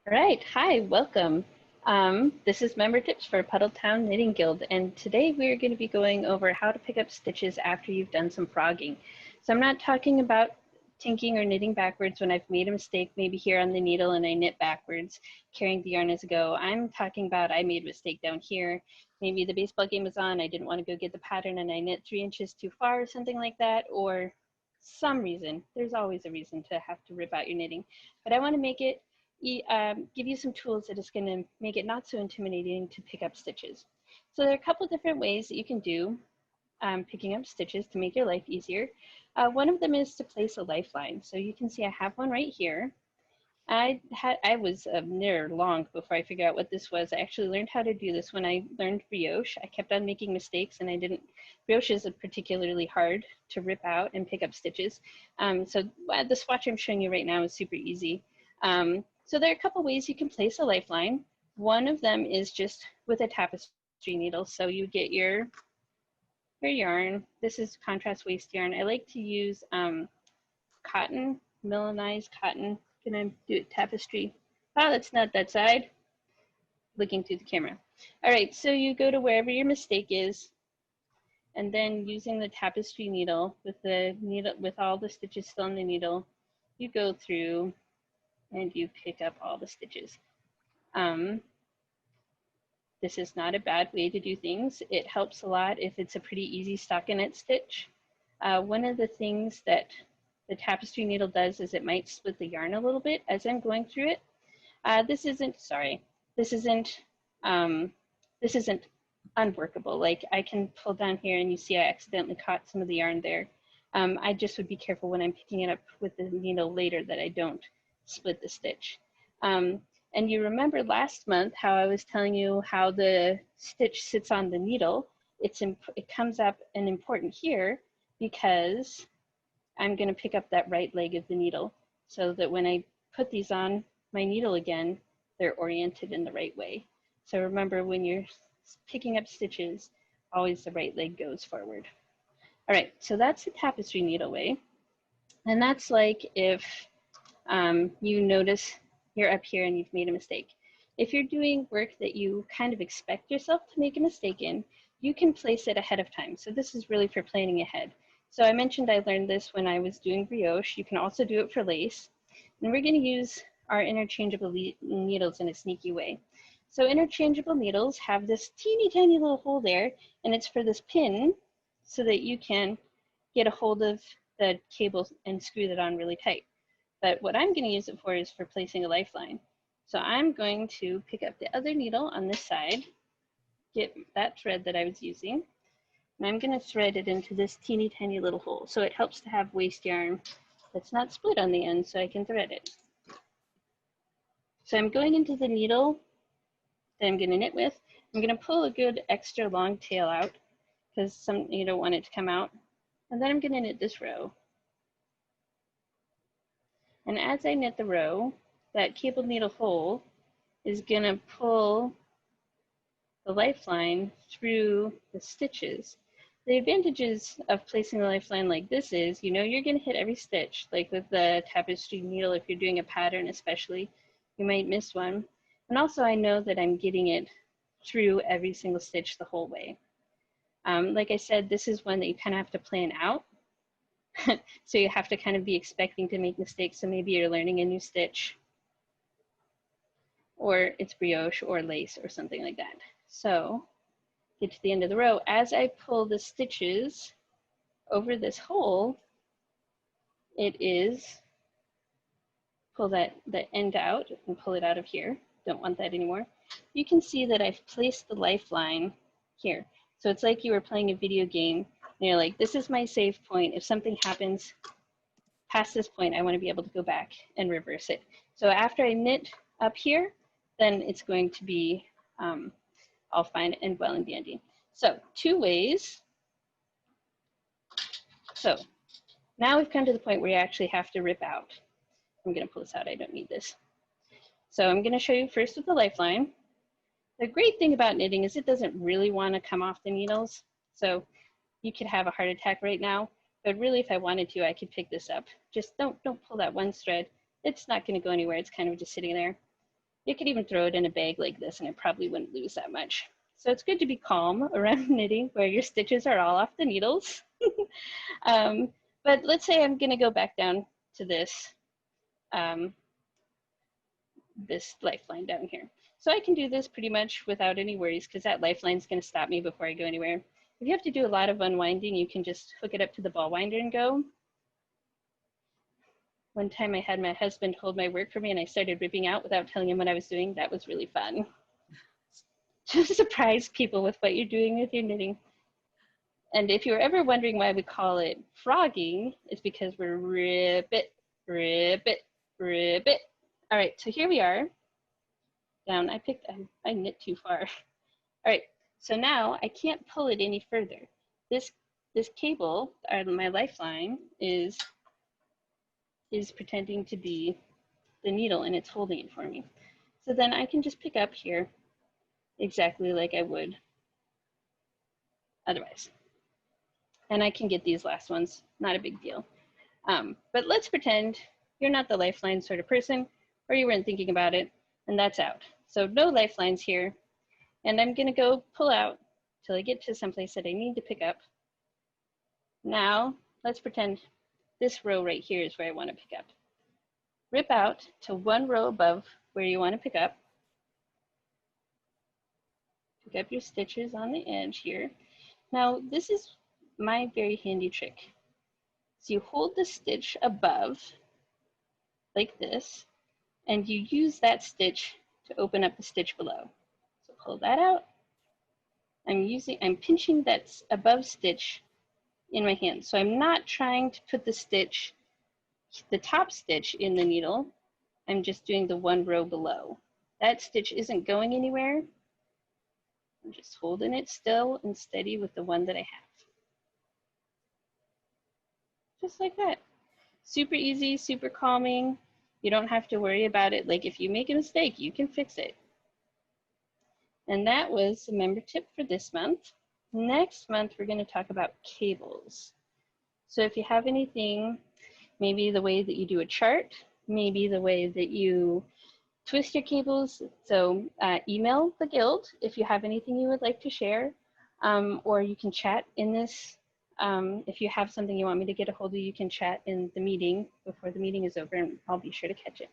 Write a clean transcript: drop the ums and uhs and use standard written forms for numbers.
All right, hi, welcome. This is Member Tips for Puddletown Knitting Guild, and today we're going to be going over how to pick up stitches after you've done some frogging. So I'm not talking about tinking or knitting backwards when I've made a mistake, maybe here on the needle and I knit backwards, carrying the yarn as I go. I'm talking about I made a mistake down here. Maybe the baseball game was on, I didn't want to go get the pattern and I knit 3 inches too far or something like that, or some reason. There's always a reason to have to rip out your knitting, but I want to make it give you some tools that is going to make it not so intimidating to pick up stitches. So there are a couple different ways that you can do picking up stitches to make your life easier. One of them is to place a lifeline. So you can see I have one right here. I was a knitter long before I figured out what this was. I actually learned how to do this when I learned brioche. I kept on making mistakes and I didn't. Brioche is particularly hard to rip out and pick up stitches. So the swatch I'm showing you right now is super easy. So there are a couple ways you can place a lifeline. One of them is just with a tapestry needle. So you get your yarn. This is contrast waste yarn. I like to use cotton, melanized cotton. Gonna do it tapestry. Oh, that's not that side. Looking through the camera. All right, so you go to wherever your mistake is, and then using the tapestry needle with all the stitches still on the needle, you go through and you pick up all the stitches. This is not a bad way to do things. It helps a lot if it's a pretty easy stockinette stitch. One of the things that the tapestry needle does is it might split the yarn a little bit as I'm going through it. This isn't unworkable. Like I can pull down here and you see I accidentally caught some of the yarn there. I just would be careful when I'm picking it up with the needle later that I don't split the stitch. And you remember last month how I was telling you how the stitch sits on the needle. It comes up and important here because I'm going to pick up that right leg of the needle so that when I put these on my needle again, they're oriented in the right way. So remember, when you're picking up stitches, always the right leg goes forward. All right, so that's the tapestry needle way. And that's like if you notice you're up here and you've made a mistake. If you're doing work that you kind of expect yourself to make a mistake in, you can place it ahead of time. So this is really for planning ahead. So I mentioned I learned this when I was doing brioche. You can also do it for lace. And we're going to use our interchangeable needles in a sneaky way. So interchangeable needles have this teeny tiny little hole there, and it's for this pin so that you can get a hold of the cable and screw that on really tight. But what I'm going to use it for is for placing a lifeline. So I'm going to pick up the other needle on this side, get that thread that I was using, and I'm going to thread it into this teeny tiny little hole. So it helps to have waste yarn that's not split on the end so I can thread it. So I'm going into the needle that I'm going to knit with. I'm going to pull a good extra long tail out because you don't want it to come out. And then I'm going to knit this row. And as I knit the row, that cable needle hole is going to pull the lifeline through the stitches. The advantages of placing the lifeline like this is, you're going to hit every stitch, like with the tapestry needle, if you're doing a pattern especially, you might miss one. And also I know that I'm getting it through every single stitch the whole way. Like I said, this is one that you kind of have to plan out. So you have to kind of be expecting to make mistakes. So maybe you're learning a new stitch, or it's brioche or lace or something like that. So get to the end of the row. As I pull the stitches over this hole, it is pull the end out and pull it out of here. Don't want that anymore. You can see that I've placed the lifeline here. So it's like you were playing a video game and you're like, this is my save point. If something happens past this point, I want to be able to go back and reverse it. So after I knit up here, then it's going to be all fine and well and dandy. So 2 ways. So now we've come to the point where you actually have to rip out. I'm going to pull this out. I don't need this. So I'm going to show you first with the lifeline. The great thing about knitting is it doesn't really want to come off the needles. So you could have a heart attack right now, but really if I wanted to, I could pick this up. Just don't pull that one thread. It's not going to go anywhere. It's kind of just sitting there. You could even throw it in a bag like this and it probably wouldn't lose that much. So it's good to be calm around knitting where your stitches are all off the needles. But let's say I'm gonna go back down to this, this lifeline down here. So I can do this pretty much without any worries because that lifeline is gonna stop me before I go anywhere. If you have to do a lot of unwinding, you can just hook it up to the ball winder and go. One time I had my husband hold my work for me and I started ripping out without telling him what I was doing. That was really fun. Just surprise people with what you're doing with your knitting. And if you're ever wondering why we call it frogging, it's because we're rip it, rip it, rip it. All right, so here we are. Down, I knit too far. All right, so now I can't pull it any further. This cable, or my lifeline, is pretending to be the needle and it's holding it for me. So then I can just pick up here exactly like I would otherwise. And I can get these last ones, not a big deal. But let's pretend you're not the lifeline sort of person, or you weren't thinking about it, and that's out. So no lifelines here. And I'm gonna go pull out till I get to someplace that I need to pick up. Now, let's pretend this row right here is where I wanna pick up. Rip out to one row above where you wanna pick up. Pick up your stitches on the edge here. Now, this is my very handy trick. So you hold the stitch above like this, and you use that stitch to open up the stitch below. So pull that out. I'm pinching that above stitch in my hand. So I'm not trying to put the top stitch in the needle. I'm just doing the one row below. That stitch isn't going anywhere. I'm just holding it still and steady with the one that I have. Just like that. Super easy, super calming. You don't have to worry about it. Like if you make a mistake, you can fix it. And that was the member tip for this month. Next month, we're going to talk about cables. So if you have anything, maybe the way that you do a chart, maybe the way that you twist your cables. So email the guild if you have anything you would like to share, or you can chat in this. If you have something you want me to get a hold of, you can chat in the meeting before the meeting is over, and I'll be sure to catch it.